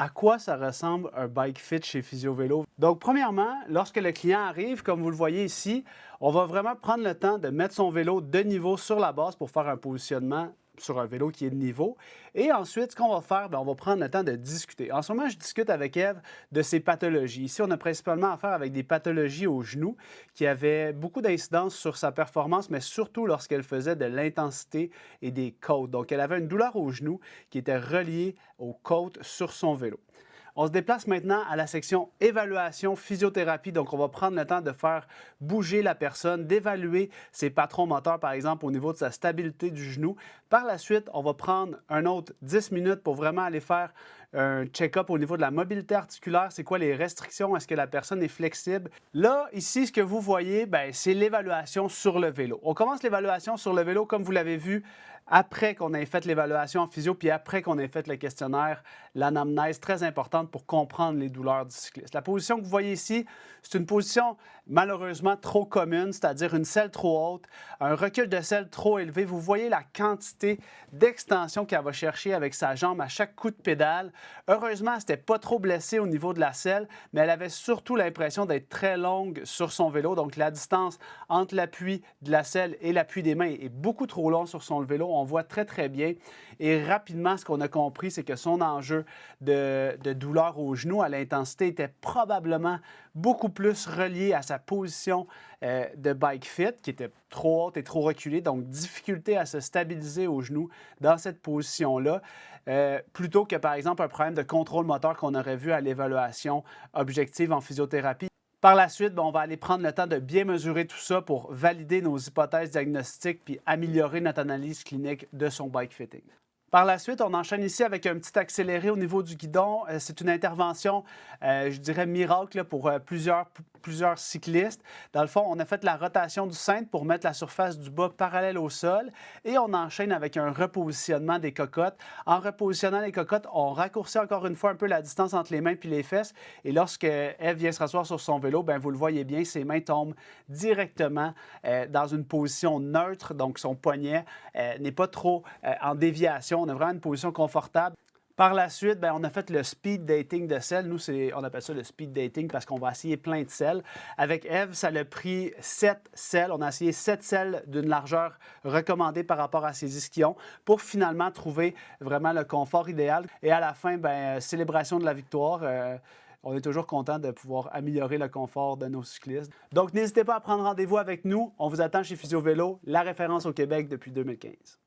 À quoi ça ressemble un bike fit chez Physiovélo? Donc, premièrement, lorsque le client arrive, comme vous le voyez ici, on va vraiment prendre le temps de mettre son vélo de niveau sur la base pour faire un positionnement sur un vélo qui est de niveau. Et ensuite, ce qu'on va faire, bien, on va prendre le temps de discuter. En ce moment, je discute avec Eve de ses pathologies. Ici, on a principalement affaire avec des pathologies au genou qui avaient beaucoup d'incidence sur sa performance, mais surtout lorsqu'elle faisait de l'intensité et des côtes. Donc, elle avait une douleur au genou qui était reliée aux côtes sur son vélo. On se déplace maintenant à la section évaluation physiothérapie. Donc, on va prendre le temps de faire bouger la personne, d'évaluer ses patrons moteurs, par exemple, au niveau de sa stabilité du genou. Par la suite, on va prendre un autre 10 minutes pour vraiment aller faire un check-up au niveau de la mobilité articulaire. C'est quoi les restrictions? Est-ce que la personne est flexible? Là, ici, ce que vous voyez, c'est l'évaluation sur le vélo. On commence l'évaluation sur le vélo, comme vous l'avez vu, après qu'on ait fait l'évaluation en physio, puis après qu'on ait fait le questionnaire, l'anamnèse très importante pour comprendre les douleurs du cycliste. La position que vous voyez ici, c'est une position malheureusement trop commune, c'est-à-dire une selle trop haute, un recul de selle trop élevé. Vous voyez la quantité d'extension qu'elle va chercher avec sa jambe à chaque coup de pédale. Heureusement, elle n'était pas trop blessée au niveau de la selle, mais elle avait surtout l'impression d'être très longue sur son vélo. Donc, la distance entre l'appui de la selle et l'appui des mains est beaucoup trop long sur son vélo. On voit très, très bien. Et rapidement, ce qu'on a compris, c'est que son enjeu de douleur au genou à l'intensité était probablement beaucoup plus relié à sa position de bike fit, qui était trop haute et trop reculée, donc difficulté à se stabiliser au genou dans cette position-là, plutôt que par exemple un problème de contrôle moteur qu'on aurait vu à l'évaluation objective en physiothérapie. Par la suite, on va aller prendre le temps de bien mesurer tout ça pour valider nos hypothèses diagnostiques puis améliorer notre analyse clinique de son bike fitting. Par la suite, on enchaîne ici avec un petit accéléré au niveau du guidon. C'est une intervention, je dirais, miracle là, pour plusieurs cyclistes. Dans le fond, on a fait la rotation du cintre pour mettre la surface du bas parallèle au sol et on enchaîne avec un repositionnement des cocottes. En repositionnant les cocottes, on raccourcit encore une fois un peu la distance entre les mains et les fesses. Et lorsque Eve vient se rasseoir sur son vélo, vous le voyez bien, ses mains tombent directement dans une position neutre, donc son poignet n'est pas trop en déviation. On a vraiment une position confortable. Par la suite, on a fait le speed dating de selles. Nous, on appelle ça le speed dating parce qu'on va essayer plein de selles. Avec Eve, ça a pris 7 selles. On a essayé 7 selles d'une largeur recommandée par rapport à ses ischions pour finalement trouver vraiment le confort idéal. Et à la fin, célébration de la victoire. On est toujours content de pouvoir améliorer le confort de nos cyclistes. Donc, n'hésitez pas à prendre rendez-vous avec nous. On vous attend chez Physio Vélo, la référence au Québec depuis 2015.